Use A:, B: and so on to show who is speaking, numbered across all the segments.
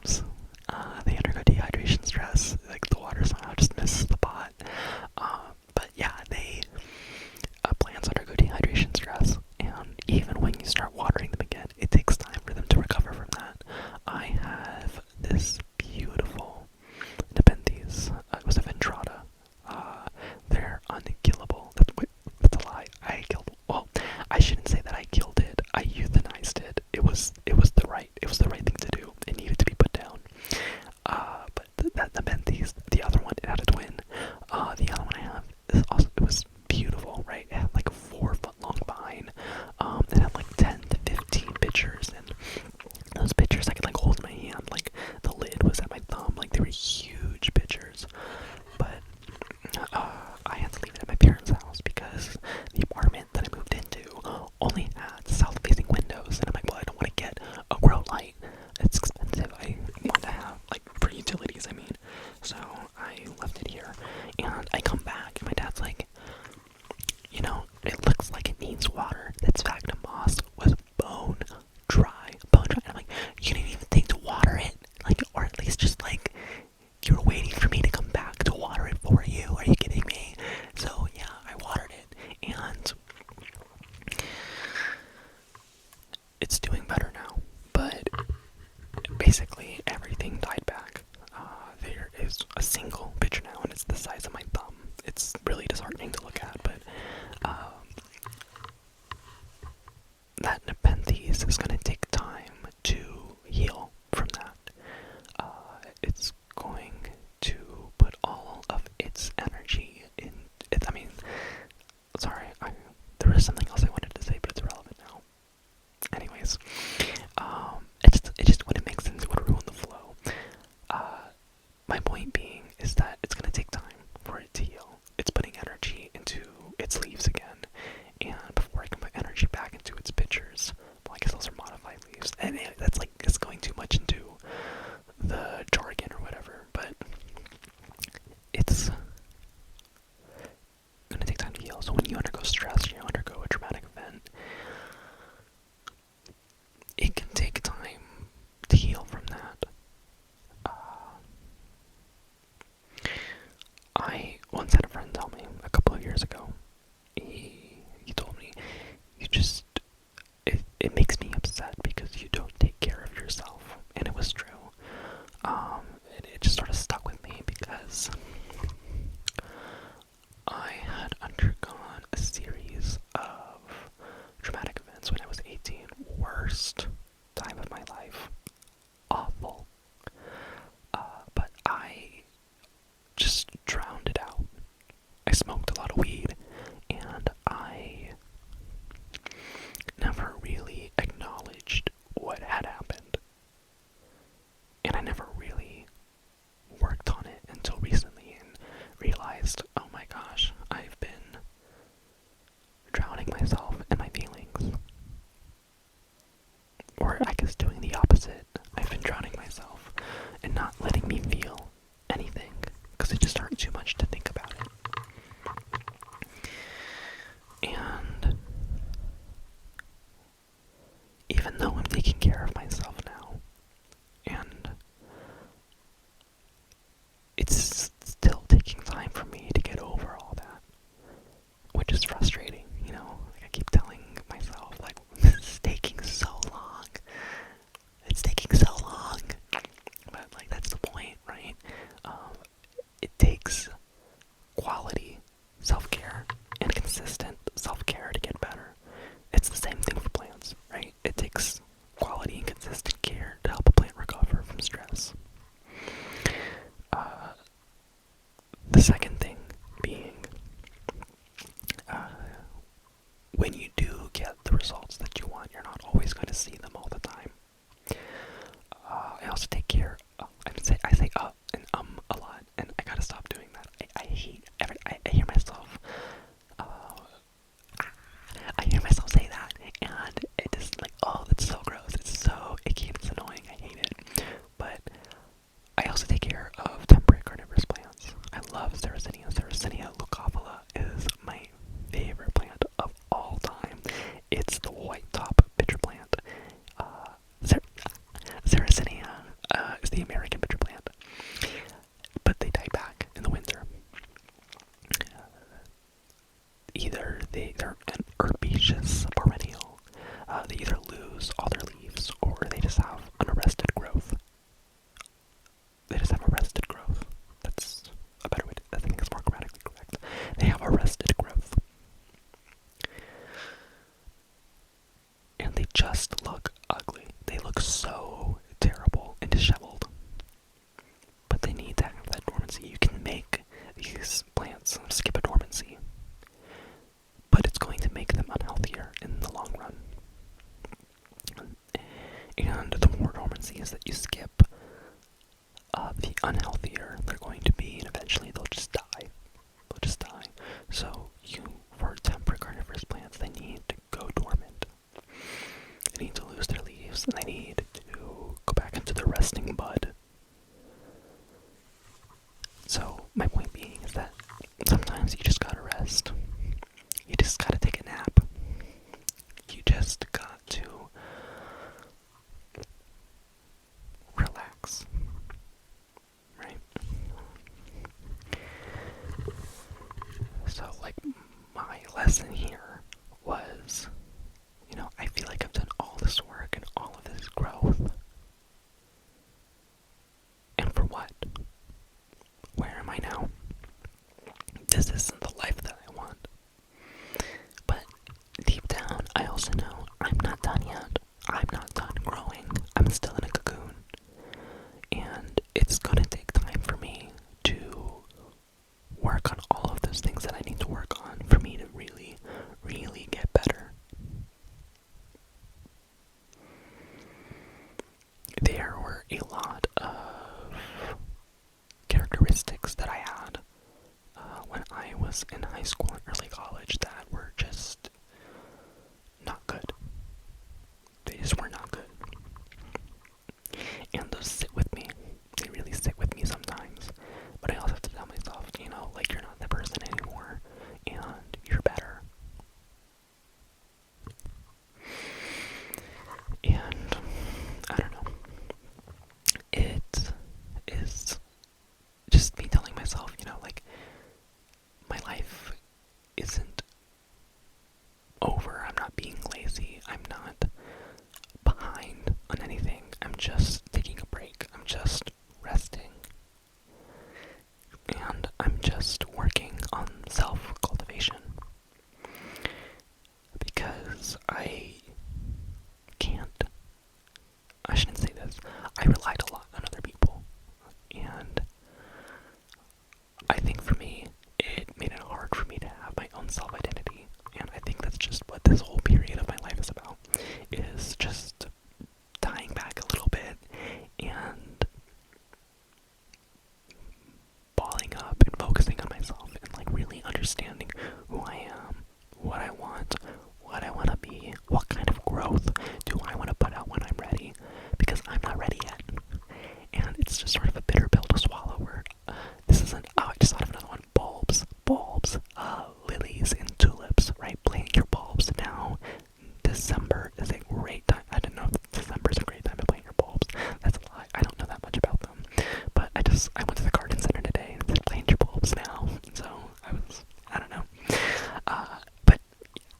A: sometimes they undergo dehydration stress. Like the water somehow just misses the pot. But yeah, plants undergo dehydration stress, and even when you start watering them again, it takes time for them to recover from that. I have this beautiful Nepenthes. It was a Ventrata. They're unkillable. That's a lie. Well, I shouldn't say that I killed it. I euthanized it. It was the right thing to do. It needed to be put down. But that Nepenthes, the other one, it had a twin. The other one I have is also, it was beautiful, right? It had like a 4-foot long vine. It had like 10 to 15 pictures, and those pictures I could like hold in my hand. Like the lid was at my thumb. Like they were huge pictures. But I had to leave it at my parents' house because the apartment that I moved into only had south-facing windows, and I'm like, well, I don't want to get a grow light. It's expensive. I want to have, like, for utilities, I mean. So I left it here, and I come back, and my dad's like, it looks like it needs water. That sphagnum moss was bone dry. And I'm like, you didn't even think to water it, like, or at least just like, you were waiting for me to come back to water it for you. Are you kidding me? So yeah, I watered it, and it's doing better now. But basically, everything died back. There is a single picture now, and it's the size of my thumb. It's really disheartening to look at, but that Nepenthes is going to take time to heal from that. It's going to put all of its energy in it. I mean, sorry, there is something else I wanted to say, but it's irrelevant now. Anyways, it just wouldn't make sense. It would ruin the flow. My point being is that it's going to take time for it to heal. It's putting energy into its leaves again, and before I can put energy back into its pitchers, well, I guess those are modified leaves, and that's like, it's going too much into the jargon or whatever, but it's gonna take time to heal. So when you undergo stress, you undergo a traumatic event, it can take time to heal from that. I once had a friend tell me a couple of years ago, he told me, it makes me upset because you don't take care of yourself. And it was true. It just sort of stuck with me because I had undergone a series of traumatic events when I was 18. Worst time of my life. Awful. But I just drowned it out. I smoked a lot of weed, and I never really acknowledged what had happened. And I never really worked on it until recently and realized, oh my gosh, I've been drowning myself in my feelings. Or I guess doing the opposite. I've been drowning myself and not letting me feel anything because it just hurt too much to think about it. And even though I'm taking care of myself now, and it's still taking time for me to get over all that, which is frustrating, Like I keep telling myself, like, this is taking so long. It's taking so long. But, like, that's the point, right? It takes quality self-care and consistent self-care to get better. It's the same thing for plants, right? It takes quality and consistent care to help a plant recover from stress. The second thing being, when you do get the results that you want, you're not always going to see them all the time. I also take care. I say and a lot, and I gotta stop doing that. I hate. I hear myself. I hear myself say that, and it just like, oh, that's so gross. It's so icky and it's annoying. I hate it. But I also take care of temperate carnivorous plants. I love Sarracenia. Sarracenia leucophila is my favorite plant of all time. It's the white top pitcher plant. Sarracenia is the the American bitter plant. But they die back in the winter. Either they're an herbaceous perennial. They either lose all their leaves or they just have an arrested growth. They just have arrested growth. That's a better way to, I think it's more grammatically correct. They have arrested growth. And they just look ugly. They look so terrible and disheveled. But they need to have that dormancy. You can make these plants skip a dormancy, but it's going to make them unhealthier in the long run. And the more dormancies that you skip, the unhealthier they're going to be, and eventually they'll just die. They'll just die. So for temperate carnivorous plants, they need to go dormant. They need to lose their leaves, and they need to go back into their resting bud. So my point being is that sometimes you just gotta rest. You just gotta take a nap. You just got to relax. Right? So, like, my lesson here was, I feel like I've done all this work and all of this growth. And for what? Where am I now? This isn't the life that I want. But deep down, I also know I'm not done yet. I'm not done growing. I'm still in a cocoon. And it's gonna take time for me to work on all of those things that I need to work on for me to really, really get better. There were a lot of characteristics that I had when I was in high school and early college that were just not good. They just were not good. And those sit with me. They really sit with me sometimes. But I also have to tell myself, like, you're not that person anymore, and you're better. And I don't know. It is just me telling myself, like, my life isn't over. I'm not being lazy. I'm not behind on anything. I'm just taking a break. I'm just resting. And I'm just working on self-cultivation. Because I shouldn't say this, I relied a lot on other people. And I think for me, it made it hard for me to have my own self-identity. And I think that's just what this whole period of my life is about, is just dying back a little bit and balling up and focusing on myself and, like, really understanding who I am, what I want to be, what kind of growth do I want to put out when I'm ready, because I'm not ready yet. And it's just sort of a bitter pill to swallow where this isn't, I just thought of another one, bulbs, lilies and tulips, right? Plant your bulbs now. December is a great time. I don't know if December is a great time to plant your bulbs. That's a lie. I don't know that much about them. But I went to the garden center today and said, plant your bulbs now. So I don't know.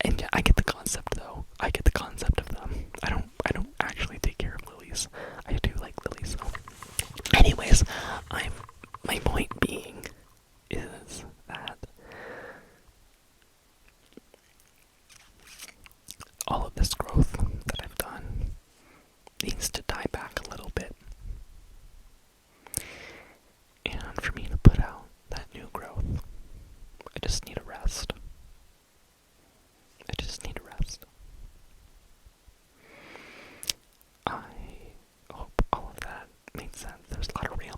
A: And I get the concept though. I get the concept of them. I don't actually take care of lilies. I do like lilies though. Anyways, my point being is that all of this growth that I've done needs to die back a little bit. And for me to put out that new growth, I just need a rest. I just need a rest. I hope all of that made sense. There's a lot of rambling